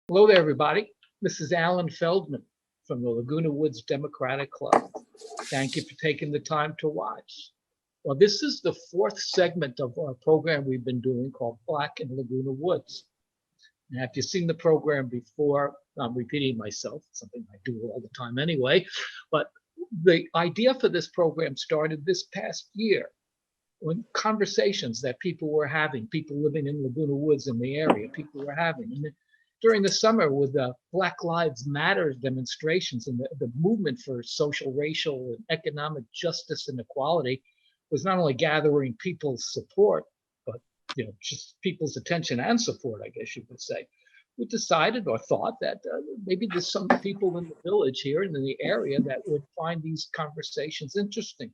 Hello there, everybody. This is Alan Feldman from the Laguna Woods Democratic Club. Thank you for taking the time to watch. Well, this is the fourth segment of our program we've been doing called Black in Laguna Woods. Now, if you've seen the program before, I'm repeating myself, something I do all the time anyway, but the idea for this program started this past year when conversations that people were having, people living in Laguna Woods in the area, people were having. And during the summer with the Black Lives Matter demonstrations and the movement for social, racial, and economic justice and equality was not only gathering people's support, but just people's attention and support, I guess you could say. We decided or thought that maybe there's some people in the village here and in the area that would find these conversations interesting.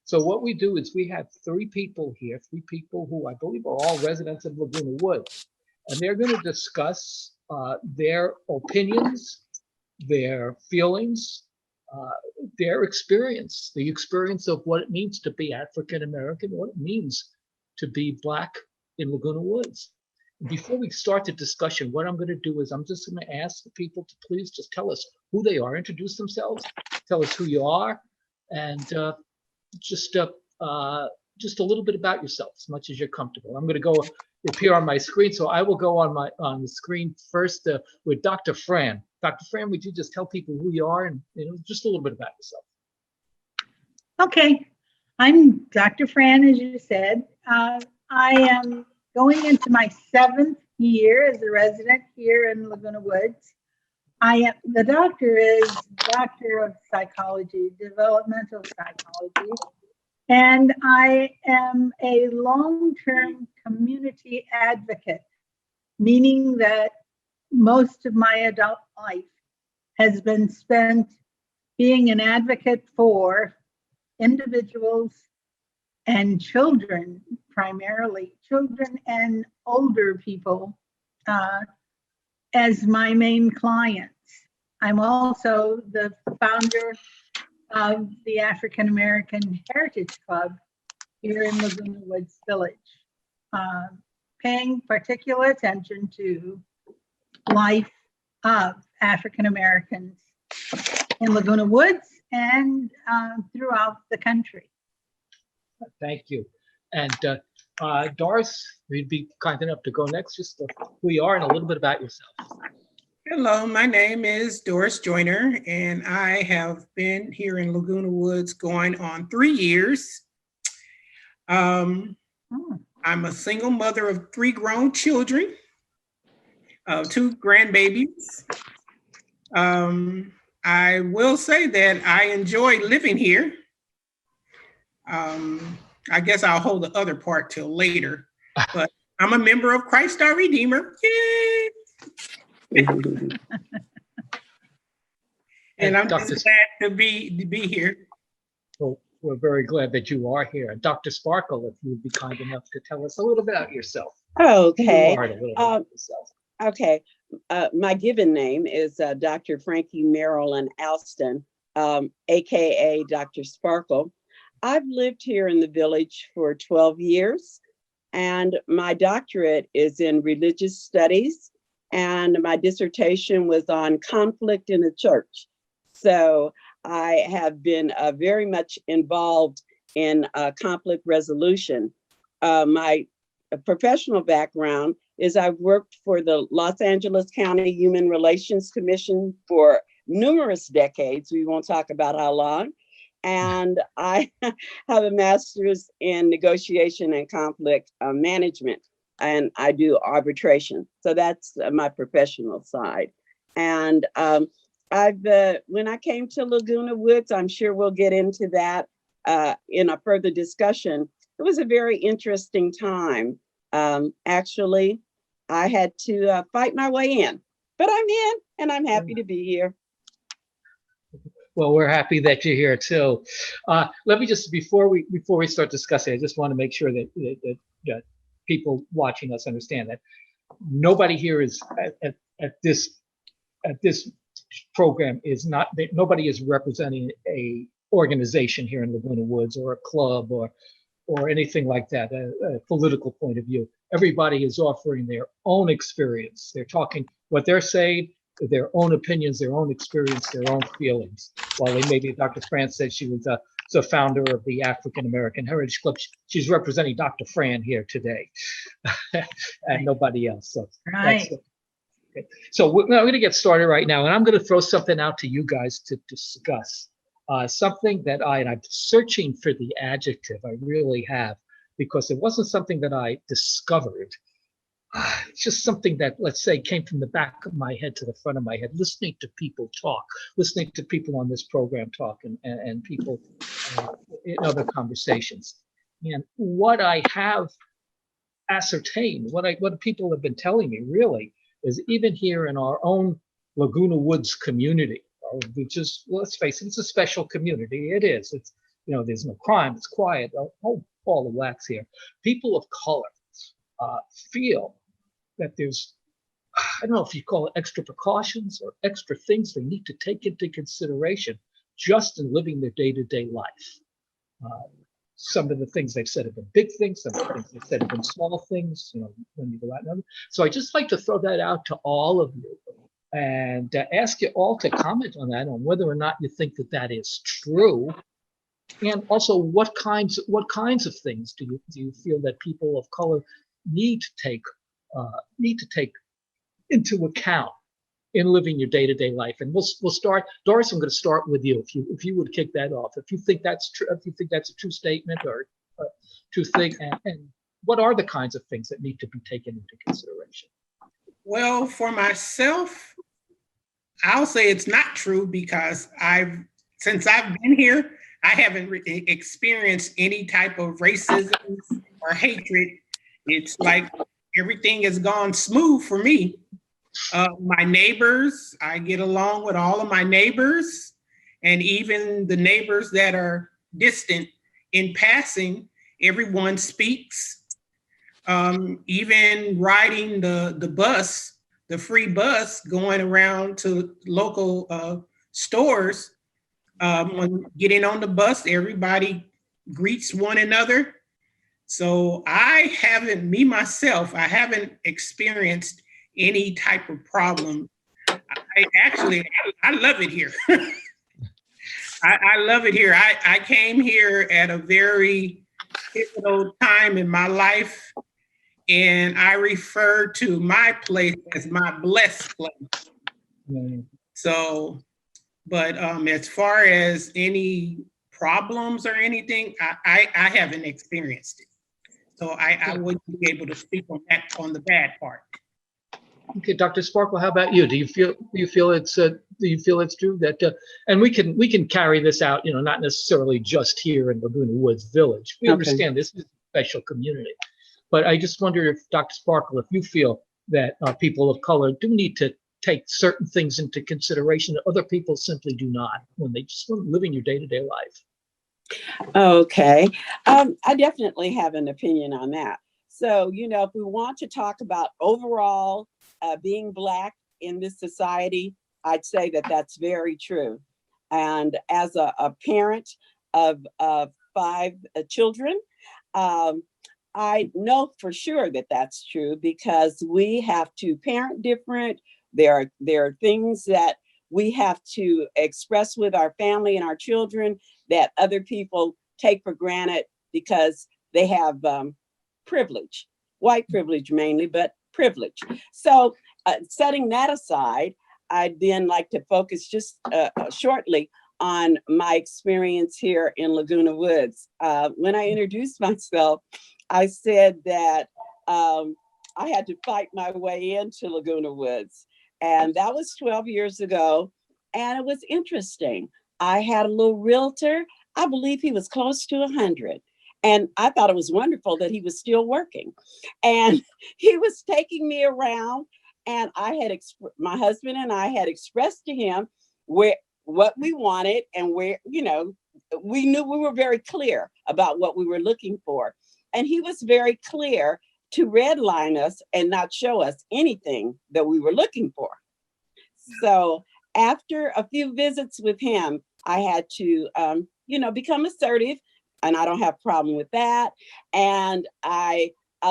So what we do is we have three people here, three people who I believe are all residents of Laguna Woods, and they're going to discuss their opinions, their feelings, their experience, the experience of what it means to be African American, what it means to be Black in Laguna Woods. Before we start the discussion, what I'm going to do is I'm just going to ask the people to please just tell us who they are, introduce themselves, tell us who you are, and just a little bit about yourself, as much as you're comfortable. I'm going to go appear on my screen, so I will go on the screen first with Dr. Fran. Dr. Fran, would you just tell people who you are and just a little bit about yourself? Okay, I'm Dr. Fran, as you said. I am going into my 7th year as a resident here in Laguna Woods. The doctor is Doctor of Psychology, Developmental Psychology, and I am a long-term community advocate, meaning that most of my adult life has been spent being an advocate for individuals and children, primarily children and older people, as my main clients. I'm also the founder of the African American Heritage Club here in Laguna Woods Village, paying particular attention to life of African Americans in Laguna Woods and throughout the country. Thank you. And Doris, you'd be kind enough to go next, just who you are and a little bit about yourself. Hello, my name is Doris Joyner, and I have been here in Laguna Woods going on 3 years. I'm a single mother of 3 grown children, 2 grandbabies. I will say that I enjoy living here. I guess I'll hold the other part till later, but I'm a member of Christ our Redeemer. Yay! And I'm just glad to be here. Well, we're very glad that you are here. And Dr. Sparkle, if you would be kind enough to tell us a little bit about yourself. Okay. Okay. My given name is Dr. Frankie Marilyn Alston, AKA Dr. Sparkle. I've lived here in the village for 12 years, and my doctorate is in religious studies, and my dissertation was on conflict in the church. So I have been very much involved in conflict resolution. My professional background is I've worked for the Los Angeles County Human Relations Commission for numerous decades. We won't talk about how long. And I have a master's in negotiation and conflict management, and I do arbitration. So that's my professional side. And when I came to Laguna Woods, I'm sure we'll get into that in a further discussion. It was a very interesting time. Actually, I had to fight my way in, but I'm in, and I'm happy to be here. Well, we're happy that you're here too. Let me just, before we start discussing, I just want to make sure that people watching us understand that nobody here is at this program is not, nobody is representing a organization here in Laguna Woods or a club or anything like that, a political point of view. everybody is offering their own experience. They're talking what they're saying, their own opinions, their own experience, their own feelings. While maybe Dr. Fran said she was the founder of the African American Heritage Club, she's representing Dr. Fran here today, and nobody else. So Right. okay. So we're going to get started right now, and I'm going to throw something out to you guys to discuss. Something that I'm searching for the adjective, I really have, because it wasn't something that I discovered. It's just something that, let's say, came from the back of my head to the front of my head, listening to people talk, listening to people on this program talk, and people in other conversations. And what I have ascertained, what people have been telling me really, is even here in our own Laguna Woods community, which is, let's face it, it's a special community. It is. It's, there's no crime. It's quiet. A whole ball of wax here. People of color feel that there's, I don't know if you call it extra precautions or extra things they need to take into consideration just in living their day-to-day life. Some of the things they've said have been big things. Some of the things they've said have been small things, when you go out. So I just like to throw that out to all of you and ask you all to comment on that, on whether or not you think that that is true. And also, what kinds of things do you feel that people of color need to take into account in living your day-to-day life? And we'll start, Doris. I'm going to start with you. If you would kick that off, if you think that's true, if you think that's a true statement or a true thing, and what are the kinds of things that need to be taken into consideration? Well, for myself, I'll say it's not true because since I've been here, I haven't experienced any type of racism or hatred. It's like everything has gone smooth for me. My neighbors, I get along with all of my neighbors, and even the neighbors that are distant in passing, everyone speaks. Even riding the bus, the free bus, going around to local stores, when getting on the bus, everybody greets one another. So I haven't experienced any type of problem. I love it here. I love it here. I came here at a very pivotal time in my life, and I refer to my place as my blessed place. Mm-hmm. So, but as far as any problems or anything, I haven't experienced it. So I wouldn't be able to speak on the bad part. Okay, Dr. Sparkle, how about you? Do you feel it's true that and we can carry this out, not necessarily just here in Laguna Woods Village. We understand this is a special community, but I just wonder if, Dr. Sparkle, if you feel that people of color do need to take certain things into consideration that other people simply do not when they just want to live in your day-to-day life. Okay. I definitely have an opinion on that. So, if we want to talk about overall being Black in this society, I'd say that that's very true. And as a parent of 5 children, I know for sure that that's true because we have to parent different. There are things that we have to express with our family and our children that other people take for granted because they have privilege, white privilege mainly, but privilege. So setting that aside, I'd then like to focus just shortly on my experience here in Laguna Woods. When I introduced myself, I said that I had to fight my way into Laguna Woods. And that was 12 years ago. And it was interesting. I had a little realtor. I believe he was close to 100. And I thought it was wonderful that he was still working. And he was taking me around. And my husband and I had expressed to him what we wanted and where, we knew we were very clear about what we were looking for. And he was very clear to redline us and not show us anything that we were looking for. So after a few visits with him, I had to, become assertive, and I don't have a problem with that. And I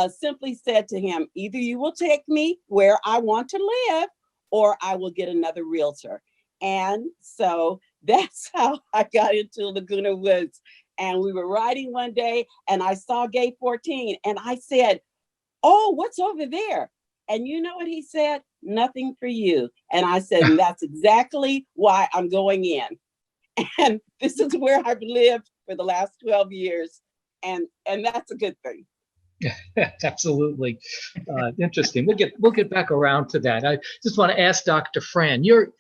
simply said to him, either you will take me where I want to live, or I will get another realtor. And so that's how I got into Laguna Woods. And we were riding one day and I saw gate 14 and I said, oh, what's over there? And you know what he said? Nothing for you. And I said, and that's exactly why I'm going in. And this is where I've lived for the last 12 years. And that's a good thing. Absolutely. Interesting. We'll get back around to that. I just want to ask Dr. Fran, your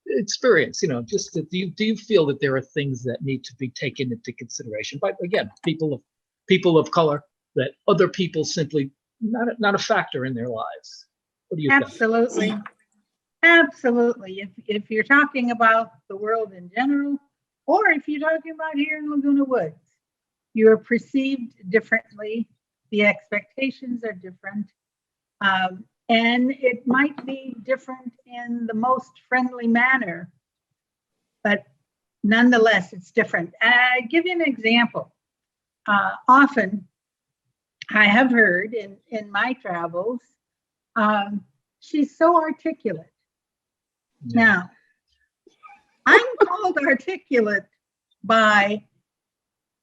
experience, just do you feel that there are things that need to be taken into consideration? But again, people of color, that other people simply not a factor in their lives. What do you think? Absolutely. Absolutely. If you're talking about the world in general, or if you're talking about here in Laguna Woods, you're perceived differently. The expectations are different. And it might be different in the most friendly manner, but nonetheless, it's different. I give you an example. Often, I have heard in my travels, she's so articulate. Yeah. Now, I'm called articulate by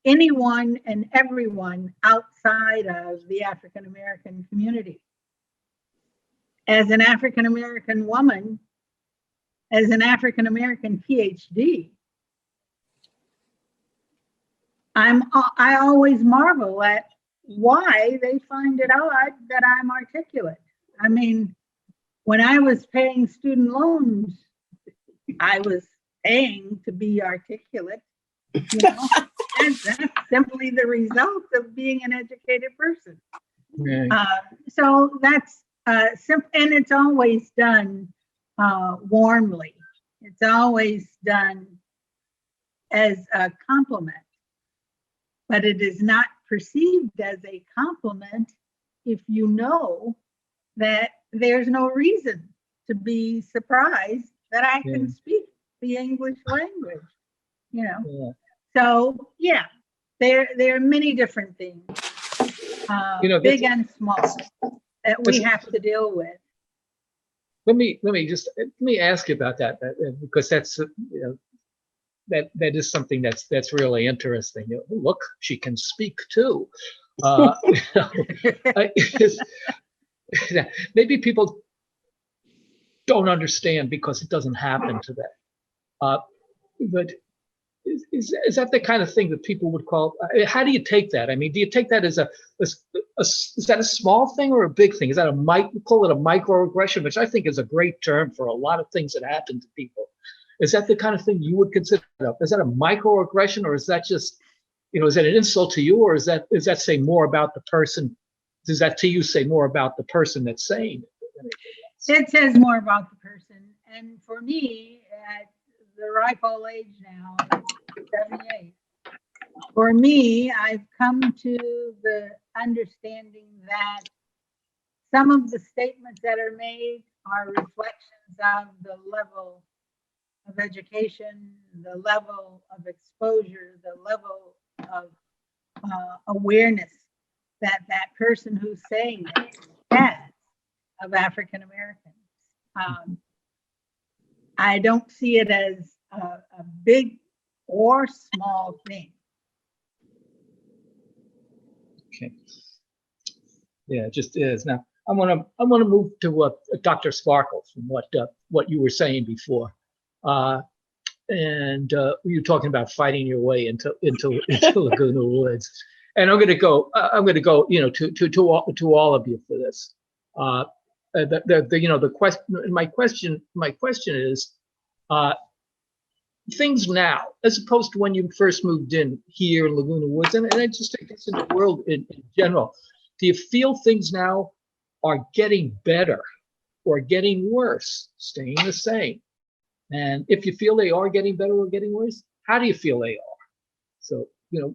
anyone and everyone outside of the African American community. As an African American woman, as an African American PhD, I always marvel at why they find it odd that I'm articulate. I mean, when I was paying student loans, I was paying to be articulate. And that's simply the result of being an educated person. Right. So that's simple, and it's always done warmly. It's always done as a compliment, but it is not perceived as a compliment if you know that there's no reason to be surprised that I can speak the English language. Yeah. So yeah, there are many different things, big and small, that we have to deal with. Let me ask you about that, because that's that is something that's really interesting. Look, she can speak too. Maybe people don't understand because it doesn't happen to them. But is that the kind of thing that people would call? How do you take that? I mean, do you take that as is that a small thing or a big thing? Is that call it a microaggression, which I think is a great term for a lot of things that happen to people? Is that the kind of thing you would consider? Is that a microaggression, or is that just, is that an insult to you, or is that say more about the person? Does that to you say more about the person that's saying it? It says more about the person. And for me, at the ripe old age now, 78, for me, I've come to the understanding that some of the statements that are made are reflections of the level of education, the level of exposure, the level of awareness that person who's saying it has of African Americans. I don't see it as a big or small thing. Okay. Yeah, it just is. Now, I want to move to Dr. Sparkle from what you were saying before, and you were talking about fighting your way into Laguna Woods, and I'm going to go to all of you for this. My question is, things now, as opposed to when you first moved in here in Laguna Woods, and I just take this in the world in general. Do you feel things now are getting better or getting worse, staying the same? And if you feel they are getting better or getting worse, how do you feel they are? So,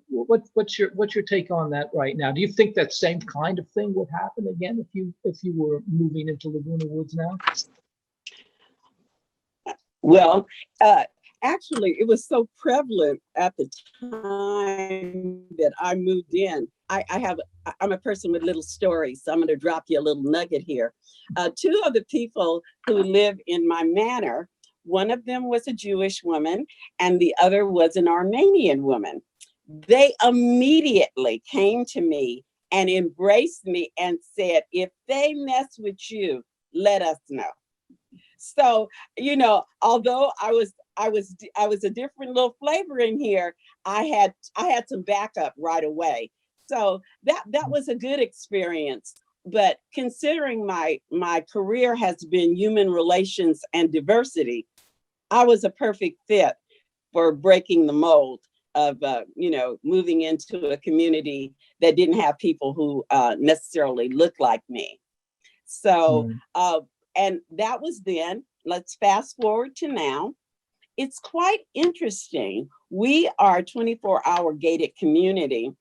what's your take on that right now? Do you think that same kind of thing would happen again if you were moving into Laguna Woods now? Well, Actually, it was so prevalent at the time that I moved in. I'm a person with little stories, so I'm going to drop you a little nugget here. Two of the people who live in my manor, one of them was a Jewish woman and the other was an Armenian woman. They immediately came to me and embraced me and said, if they mess with you, let us know. So, you know, although I was a different little flavor in here, I had some backup right away. So that was a good experience. But considering my career has been human relations and diversity, I was a perfect fit for breaking the mold of you know, moving into a community that didn't have people who necessarily looked like me. So and that was then. Let's fast forward to now. It's quite interesting. We are a 24-hour gated community,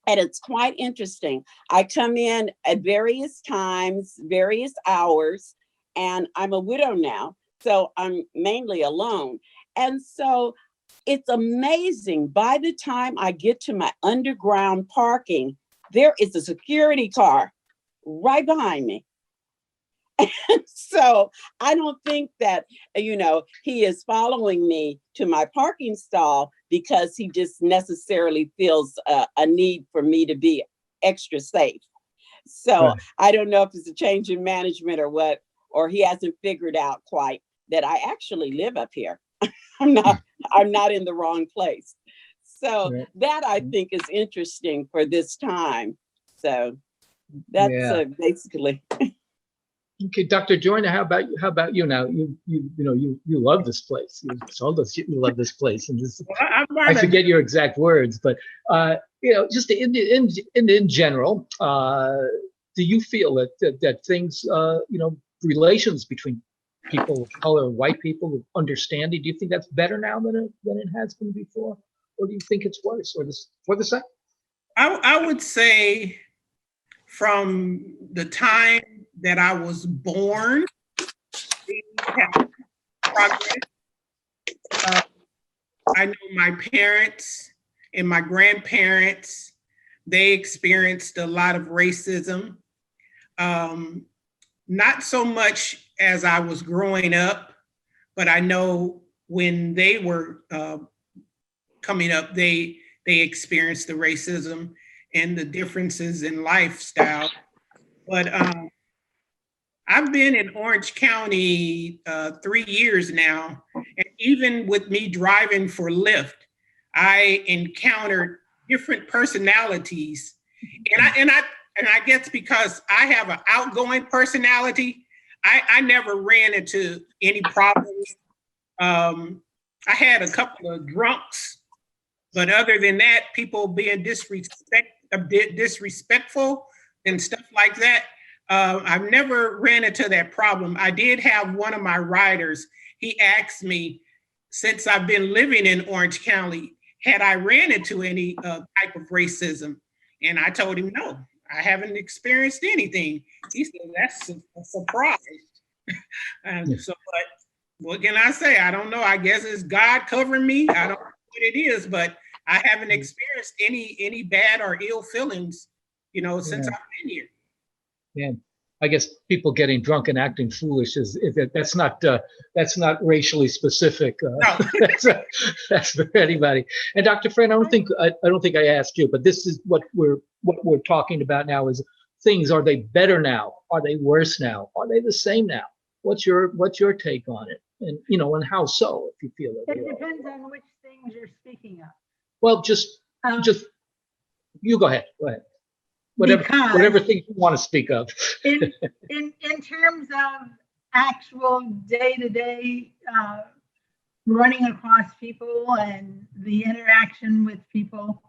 and it's quite interesting. I come in at various times, various hours, and I'm a widow now, so I'm mainly alone. And so it's amazing. By the time I get to my underground parking, there is a security car right behind me. So I don't think that, you know, he is following me to my parking stall because he just necessarily feels a need for me to be extra safe. So Right. I don't know if it's a change in management or what, or he hasn't figured out quite that I actually live up here. I'm not in the wrong place. So Right. that I think is interesting for this time. So that's Yeah. basically. Okay, Dr. Joyner, how about you now? You love this place. You told us you love this place, and this, I forget your exact words, but you know, just in general, do you feel that things, you know, relations between people of color and white people, understanding, do you think that's better now than it has been before, or do you think it's worse, or the same? I would say from the time that I was born, we have progress. I know my parents and my grandparents, they experienced a lot of racism. Not so much as I was growing up, but I know when they were coming up, they experienced the racism and the differences in lifestyle. But I've been in Orange County 3 years now, and even with me driving for Lyft, I encountered different personalities, and I guess because I have an outgoing personality, I never ran into any problems. I had a couple of drunks, but other than that, people being disrespectful and stuff like that. I've never ran into that problem. I did have one of my riders, he asked me, since I've been living in Orange County, had I ran into any type of racism? And I told him, no, I haven't experienced anything. He said, that's a surprise. And so, but what can I say? I don't know. I guess it's God covering me. I don't know what it is, but I haven't experienced any bad or ill feelings, you know, since I've been here. Yeah, I guess people getting drunk and acting foolish that's not racially specific. No. That's for anybody. And Dr. Friend, I don't think I asked you, but this is what we're talking about now is things. Are they better now? Are they worse now? Are they the same now? What's your take on it? And you know, and how so? If you feel it. It depends on which things you're speaking of. Well, just you go ahead. Go ahead. Whatever things you want to speak of. in terms of actual day-to-day running across people and the interaction with people,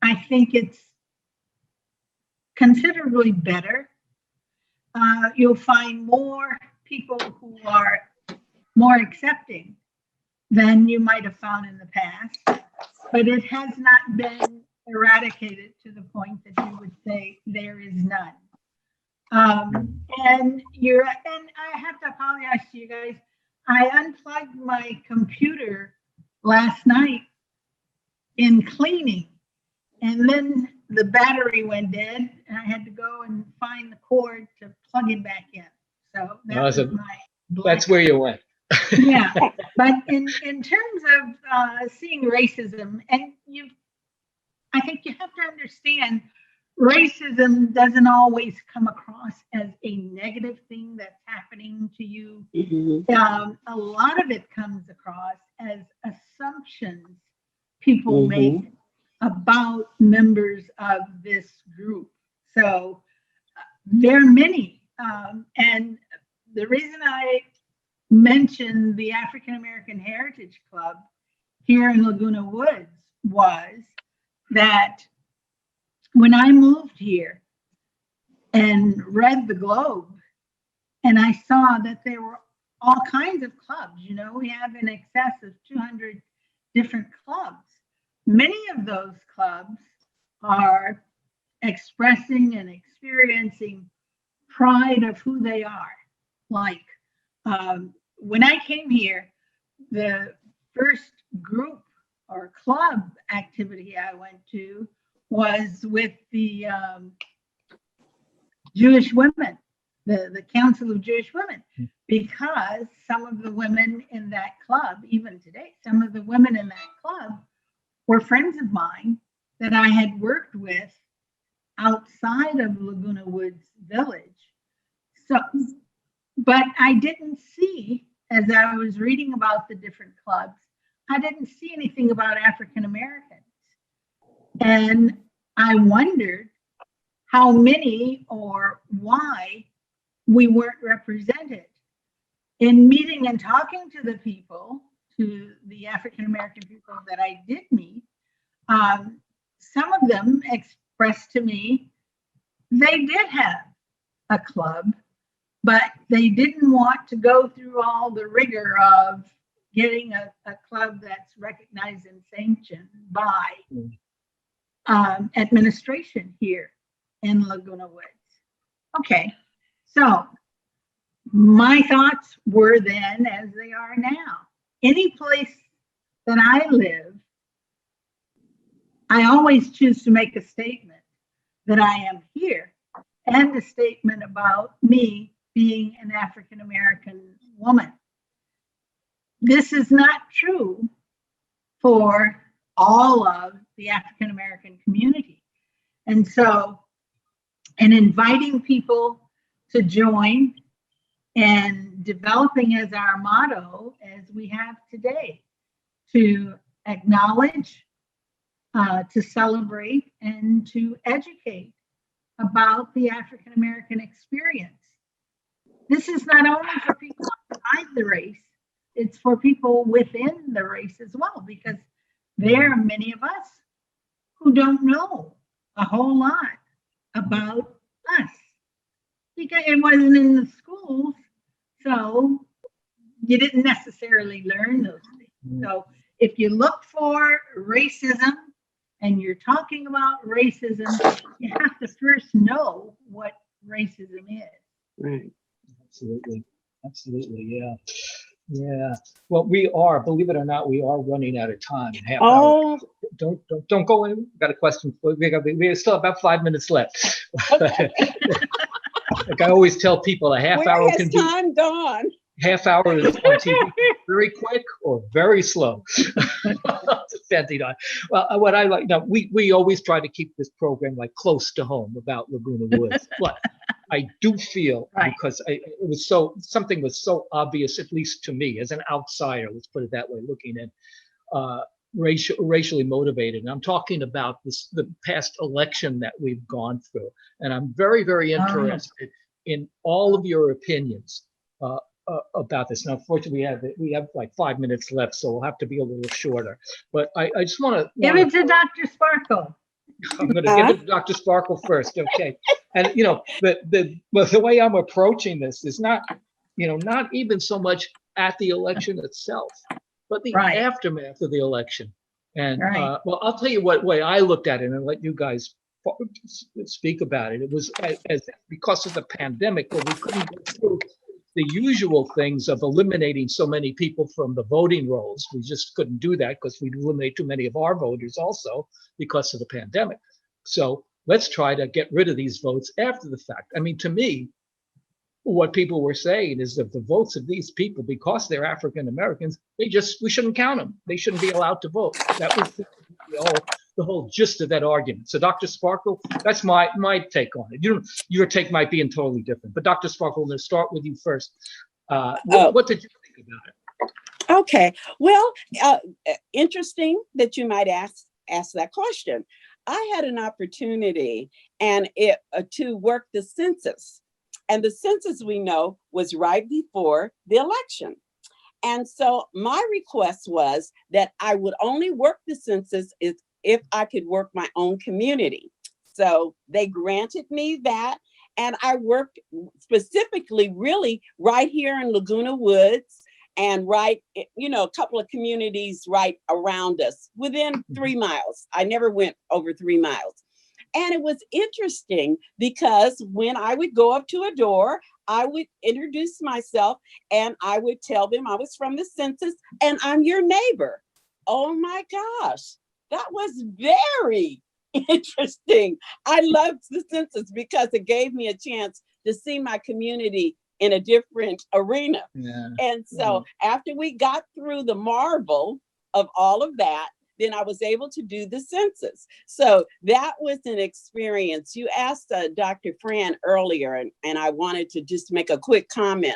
I think it's considerably better. You'll find more people who are more accepting than you might have found in the past, but it has not been eradicated to the point that you would say there is none. And I have to apologize to you guys. I unplugged my computer last night in cleaning, and then the battery went dead, and I had to go and find the cord to plug it back in. So that was Awesome. my That's where you went. yeah. But in terms of seeing racism, and I think you have to understand, racism doesn't always come across as a negative thing that's happening to you. Mhm. A lot of it comes across as assumptions people make about members of this group. So there are many. And the reason I mentioned the African American Heritage Club here in Laguna Woods was that when I moved here and read the Globe, and I saw that there were all kinds of clubs. You know, we have in excess of 200 different clubs. Many of those clubs are expressing and experiencing pride of who they are. Like when I came here, the first group or club activity I went to was with the Jewish women, the Council of Jewish Women, because some of the women in that club, even today, some of the women in that club were friends of mine that I had worked with outside of Laguna Woods Village. So, but I didn't see, as I was reading about the different clubs, I didn't see anything about African Americans. And I wondered how many or why we weren't represented. In meeting and talking to the people, to the African American people that I did meet, some of them expressed to me they did have a club, but they didn't want to go through all the rigor of getting a club that's recognized and sanctioned by administration here in Laguna Woods. Okay, so my thoughts were then as they are now. Any place that I live, I always choose to make a statement that I am here and a statement about me being an African American woman. This is not true for all of the African American community. And so, in inviting people to join and developing as our motto, as we have today, to acknowledge, to celebrate, and to educate about the African American experience. This is not only for people outside the race, it's for people within the race as well, because there are many of us who don't know a whole lot about us because it wasn't in the schools, so you didn't necessarily learn those things. So if you look for racism and you're talking about racism, you have to first know what racism is. Right. Absolutely. Absolutely. Yeah. Yeah. Well, we are, believe it or not, we are running out of time. Half hour. Don't go in. Got a question for we still have about 5 minutes left. Okay. Like I always tell people, a half hour Where can has be time gone? half hour is on TV very quick or very slow. Depending on what I like. Now we always try to keep this program like close to home about Laguna Woods, but I do feel because something was so obvious, at least to me as an outsider, let's put it that way, looking at racially motivated. And I'm talking about the past election that we've gone through, and I'm very, very interested in all of your opinions about this. Now, unfortunately, we have like 5 minutes left, so we'll have to be a little shorter. But I just want to give it to Dr. Sparkle. I'm going to give it to Dr. Sparkle first, okay? And the way I'm approaching this is not even so much at the election itself, but the aftermath of the election. And well, I'll tell you what way I looked at it and let you guys speak about it. It was as because of the pandemic, where we couldn't go through the usual things of eliminating so many people from the voting rolls. We just couldn't do that because we'd eliminate too many of our voters also because of the pandemic. So let's try to get rid of these votes after the fact. I mean, to me, what people were saying is that the votes of these people, because they're African Americans, we shouldn't count them. They shouldn't be allowed to vote. That was the whole gist of that argument. So Dr. Sparkle, that's my take on it. Your take might be totally different, but Dr. Sparkle, I'm going to start with you first. What did you think about it? Okay, well, interesting that you might ask that question. I had an opportunity to work the census. And the census, we know, was right before the election. And so my request was that I would only work the census if I could work my own community. So they granted me that. And I worked specifically really right here in Laguna Woods and right, a couple of communities right around us within 3 miles. I never went over 3 miles. And it was interesting because when I would go up to a door, I would introduce myself and I would tell them I was from the census and I'm your neighbor. Oh my gosh, that was very interesting. I loved the census because it gave me a chance to see my community in a different arena. Yeah. And so after we got through the marvel of all of that, then I was able to do the census. So that was an experience. You asked Dr. Fran earlier, and I wanted to just make a quick comment.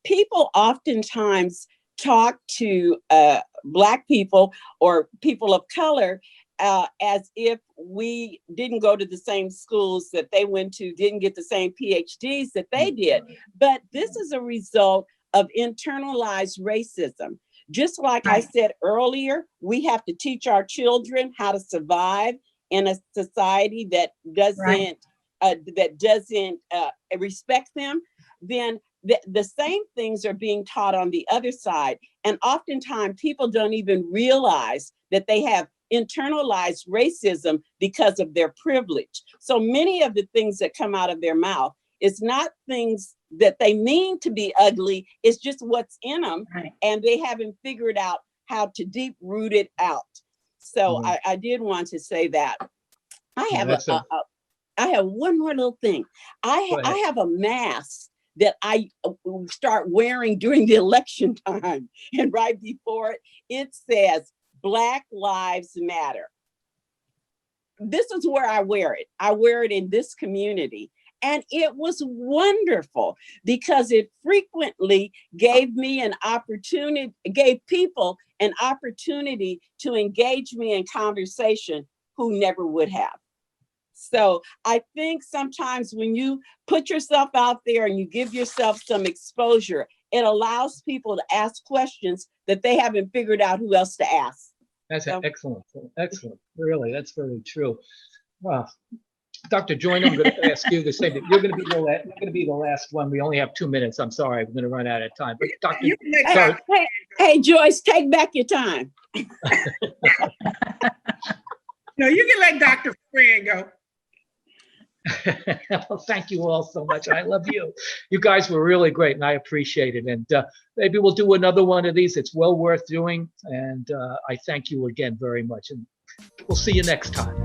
People oftentimes talk to Black people or people of color as if we didn't go to the same schools that they went to, didn't get the same PhDs that they did. But this is a result of internalized racism. Just like I said earlier, we have to teach our children how to survive in a society that doesn't respect them. Then the same things are being taught on the other side. And oftentimes people don't even realize that they have internalized racism because of their privilege. So many of the things that come out of their mouth is not things that they mean to be ugly. It's just what's in them. Right. And they haven't figured out how to deep root it out. So I did want to say that. I have one more little thing. I have a mask that I start wearing during the election time. And right before it says, Black Lives Matter. This is where I wear it. I wear it in this community. And it was wonderful because it frequently gave people an opportunity to engage me in conversation who never would have. So I think sometimes when you put yourself out there and you give yourself some exposure, it allows people to ask questions that they haven't figured out who else to ask. That's excellent. Excellent. Really, that's very true. Wow. Dr. Joyner, I'm going to ask you the same thing. You're going to be the last one. We only have 2 minutes. I'm sorry, I'm going to run out of time. But Dr. Hey, Joyce, take back your time. No, you can let Dr. Fran go. Well, thank you all so much. I love you. You guys were really great, and I appreciate it. And maybe we'll do another one of these. It's well worth doing. And I thank you again very much. And we'll see you next time.